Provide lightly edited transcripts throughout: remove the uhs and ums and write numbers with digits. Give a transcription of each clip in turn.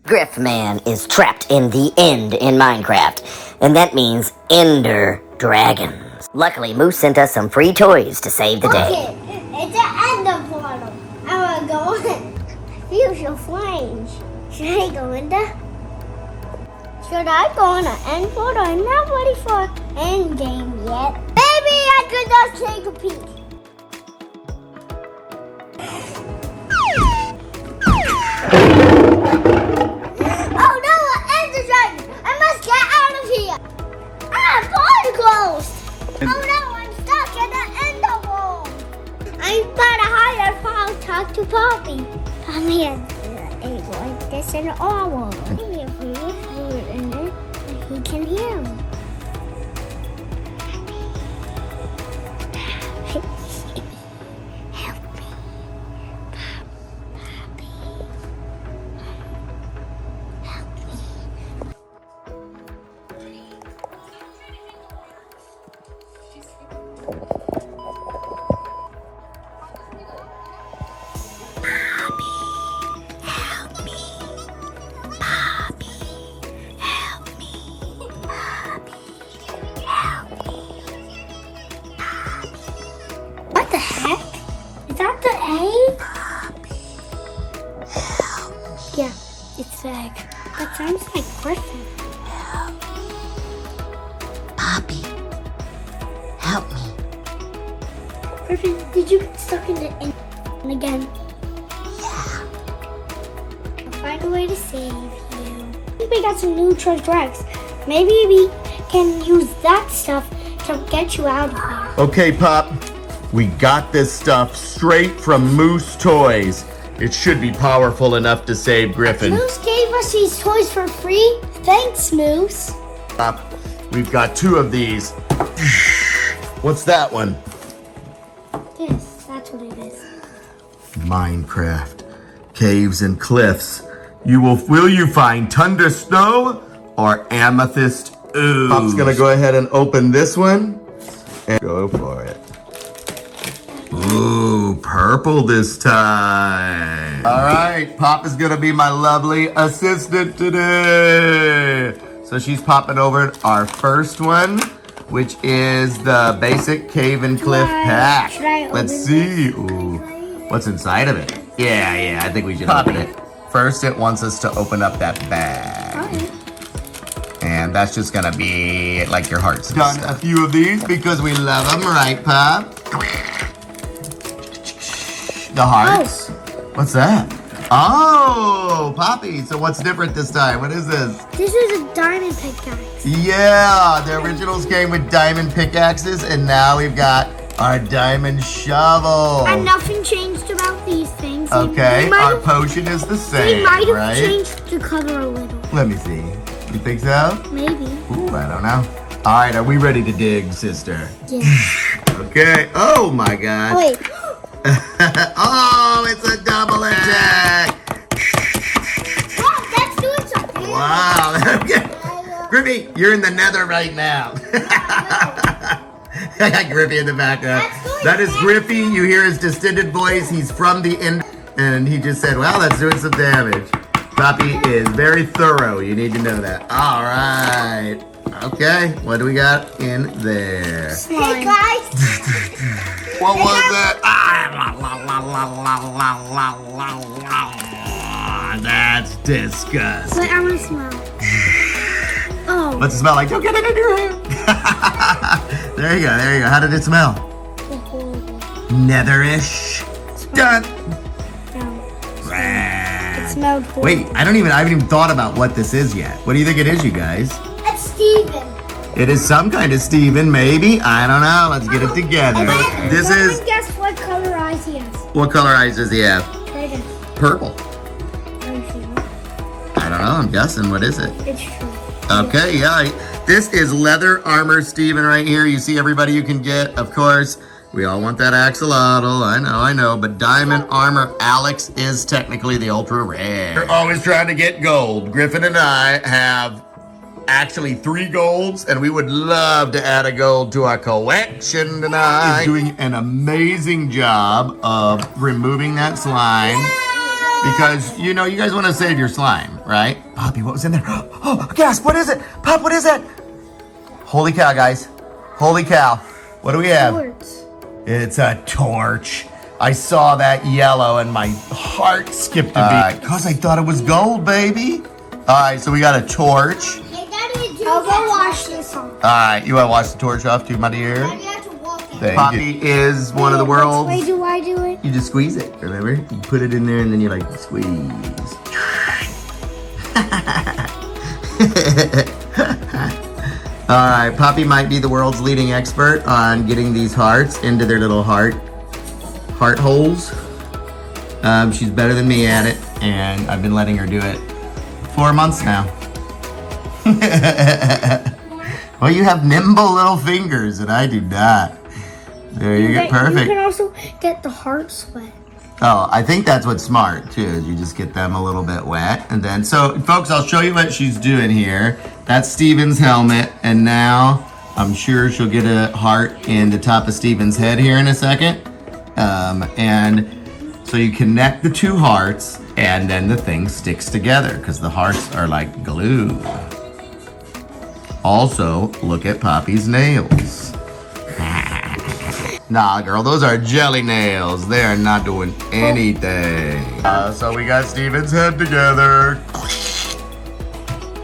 Griffman is trapped in the end in Minecraft, and that means Ender Dragons. Luckily, Moose sent us some free toys to save the day. Okay, it's an Ender portal. I want to go in. Use your flames. Should I go in there? Should I go in an end portal? I'm not ready for end game yet. Maybe I could just take a peek. Oh no, an Ender Dragon! I must get out of here! Portal closed! Oh no, I'm stuck in the Ender wall! I'm about to hide and I'll talk to Poppy. Poppy is like this in our world. Maybe if we whisper in there, he can hear me. Help me. Poppy. Help me. What the heck? Is that the egg? Yeah, it's the egg. That sounds like Griffin. Poppy, help me. Griffin, did you get stuck in the end again? Yeah. I'll find a way to save you. I think we got some new treasure eggs. Maybe we can use that stuff to get you out of here. Okay, Pop. We got this stuff straight from Moose Toys. It should be powerful enough to save Griffin. Moose gave us these toys for free. Thanks, Moose. Pop, we've got 2 of these. What's that one? That's what it is. Minecraft. Caves and cliffs. Will you find Thunder Snow or Amethyst Ooze? Pop's gonna go ahead and open this one and go for it. Ooh, purple this time. All right, Pop is gonna be my lovely assistant today. So she's popping over our first one, which is the basic cave and cliff pack. Let's see. Ooh, what's inside of it? Yeah, I think we should open it. First, it wants us to open up that bag. Okay. And that's just gonna be like your hearts. Done a few of these because we love them, right, Pop? The hearts. What's that? Oh, Poppy. So what's different this time? What is this? This is a diamond pickaxe. Yeah, the originals came with diamond pickaxes, and now we've got our diamond shovel. And nothing changed about these things. Okay, our potion is the They same, might have right? changed the color a little. Let me see. You think so? Maybe. Ooh, I don't know. All right, are we ready to dig, sister? Yeah. Okay. Oh my gosh. Oh, wait. Oh, it's a double attack. Oh, that's doing something. Wow. Griffy, you're in the nether right now. I got Griffy in the background. That is Griffy. You hear his distended voice. He's from the end, and he just said, well, that's doing some damage. Poppy is very thorough. You need to know that. All right. Okay. What do we got in there? Hey, guys. What was that? That's disgusting. Wait, I want to smell. Oh. What's it smell like? Don't get it in your hair. There you go. How did it smell? Netherish. Done. No. Rah. It smelled horrible. Wait, I haven't even thought about what this is yet. What do you think it is, you guys? It's Steven. It is some kind of Steven, maybe. I don't know. Let's get it together. This is. Guess what color eyes he has? What color eyes does he have? Right here. Purple. Are you sure? I don't know. I'm guessing. What is it? It's true. Okay, yeah. This is leather armor Steven right here. You see everybody you can get, of course. We all want that axolotl. I know. But diamond armor Alex is technically the ultra rare. We're always trying to get gold. Griffin and I have actually 3 golds, and we would love to add a gold to our collection tonight. He's doing an amazing job of removing that slime because, you know, you guys want to save your slime, right? Poppy, what was in there? Oh, gasp, what is it? Pop, what is that? Holy cow, guys. Holy cow. What do we have? It's a torch. I saw that yellow and my heart skipped a beat. Because I thought it was gold, baby. All right, so we got a torch. I'll go wash this off. All right, you want to wash the torch off too, my dear? Daddy, you have to walk it. Poppy is one of the world's... Which way do I do it? You just squeeze it, remember? You put it in there and then you like squeeze. All right, Poppy might be the world's leading expert on getting these hearts into their little heart holes. She's better than me at it, and I've been letting her do it 4 months now. Well, you have nimble little fingers, and I do not. There you get perfect. You can also get the hearts wet. Oh, I think that's what's smart too, is you just get them a little bit wet. And then, so folks, I'll show you what she's doing here. That's Steven's helmet. And now I'm sure she'll get a heart in the top of Steven's head here in a second. And so you connect the 2 hearts and then the thing sticks together because the hearts are like glue. Also, look at Poppy's nails. Nah, girl, those are jelly nails. They are not doing anything. So we got Steven's head together.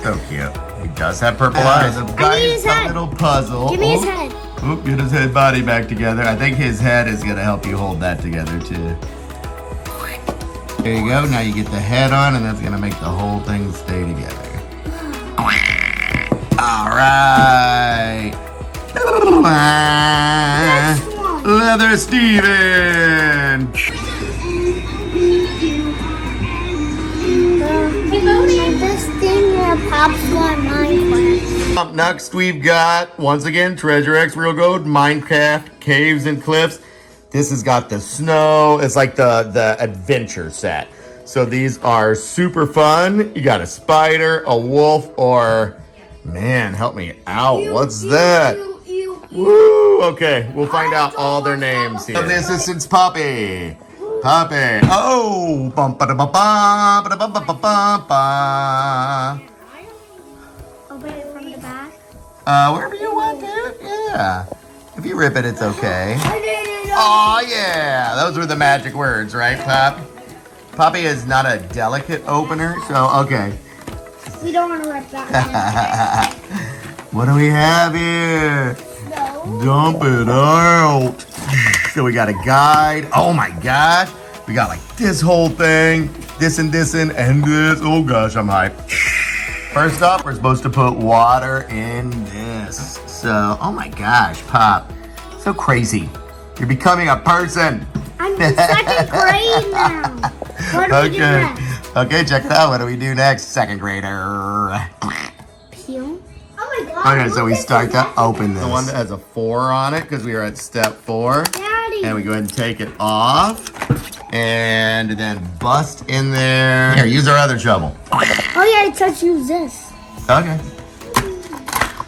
So cute. He does have purple eyes. His head. Little puzzle. Give me his head. Oop, get his head body back together. I think his head is gonna help you hold that together too. There you go. Now you get the head on, and that's gonna make the whole thing stay together. All right. Leather Steven! This thing pops on Minecraft. Up next, we've got, once again, Treasure X Real Gold, Minecraft, Caves and Cliffs. This has got the snow. It's like the adventure set. So these are super fun. You got a spider, a wolf, or... Man, help me out. What's that? Woo! Okay, we'll find out all their names here. The assistant's Poppy. Poppy. Oh! Open it from the back. Wherever you want, dude. Yeah. If you rip it, it's okay. Oh, yeah. Those were the magic words, right, Pop? Poppy is not a delicate opener, so okay. We don't want to rip that What do we have here? one. No. Dump it out. So we got a guide. Oh my gosh. We got like this whole thing. This and this and this. Oh gosh, I'm hyped. First up, we're supposed to put water in this. So, oh my gosh, Pop. So crazy. You're becoming a person. I'm in 2nd grade now. What do we do next? Okay, check it out. What do we do next, 2nd grader? Peel. Oh my god. Okay, so we start to open this. The one that has a 4 on it, because we are at step 4. Daddy. And we go ahead and take it off. And then bust in there. Here, use our other shovel. Oh yeah, I just use this. Okay.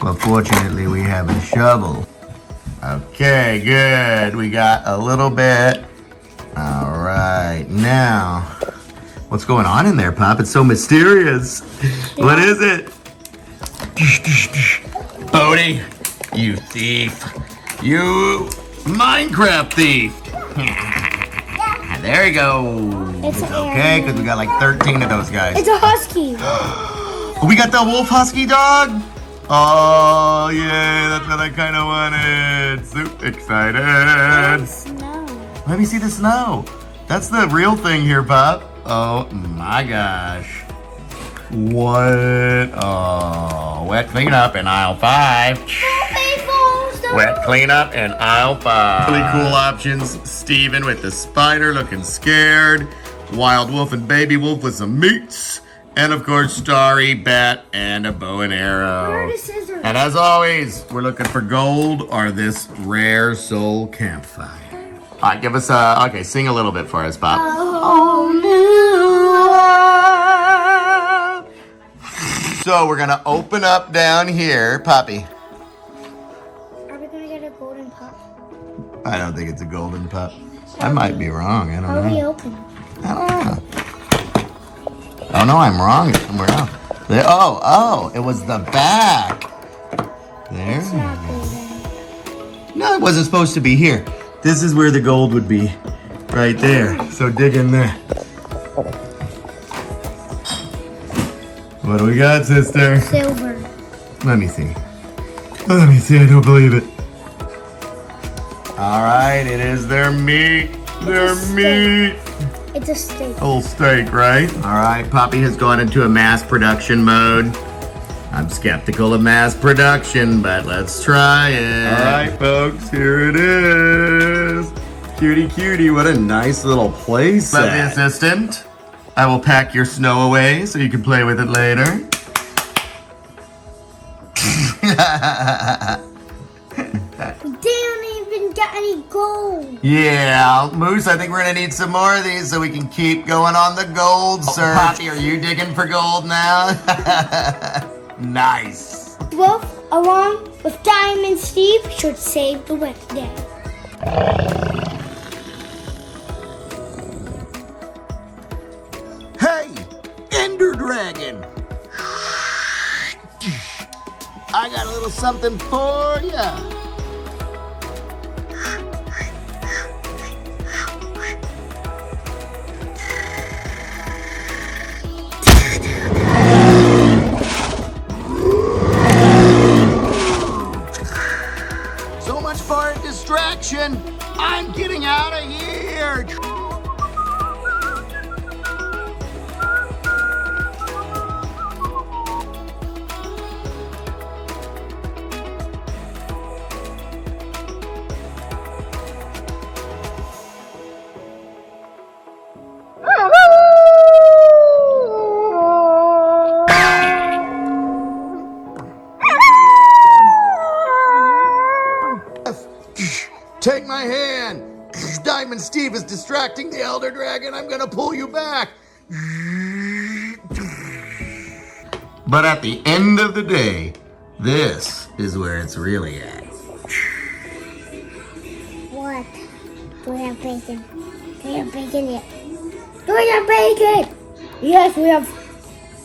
Well, fortunately, we have a shovel. Okay, good. We got a little bit. All right, now, what's going on in there, Pop? It's so mysterious. Yeah. What is it? Bodie, you thief. You Minecraft thief. There you go. It's okay, because we got like 13 of those guys. It's a husky. We got the wolf husky dog. Oh, yeah, that's what I kind of wanted. So excited. Snow. Let me see the snow. That's the real thing here, Pop. Oh, my gosh. What? Oh, wet cleanup in aisle 5. Wet cleanup in aisle 5. Really cool options. Steven with the spider looking scared. Wild wolf and baby wolf with some meats. And of course, Starry, bat, and a bow and arrow. And as always, we're looking for gold or this rare soul campfire. All right, give us a, okay, sing a little bit for us, Pop. Oh, So we're gonna open up down here, Poppy. Are we gonna get a golden pup? I don't think it's a golden pup. I might be wrong. I don't How do we know. open? I don't know. Oh no, I'm wrong. It's somewhere else. There, oh, it was the back. There. It's not golden. No, it wasn't supposed to be here. This is where the gold would be. Right there. So dig in there. What do we got, sister? Silver. Let me see. Let me see. I don't believe it. All right, it is their meat. Their meat. It's a steak. Whole steak, right? All right, Poppy has gone into a mass production mode. I'm skeptical of mass production, but let's try it. All right, folks, here it is. Cutie, cutie, what a nice little place. Lovely assistant. I will pack your snow away so you can play with it later. We didn't even get any gold. Yeah, Moose, I think we're gonna need some more of these so we can keep going on the gold search. Poppy, are you digging for gold now? Nice. Wolf, along with Diamond Steve, should save the day. Hey, Ender Dragon. I got a little something for ya. So much for a distraction. I'm getting out of here. Take my hand. Diamond Steve is distracting the Elder Dragon. I'm gonna pull you back. But at the end of the day, this is where it's really at. What? Do we have bacon? Do we have bacon yet? Do we have bacon? Yes, we have.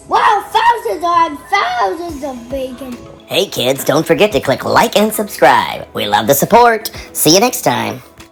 Wow, thousands of bacon. Hey kids, don't forget to click like and subscribe. We love the support. See you next time.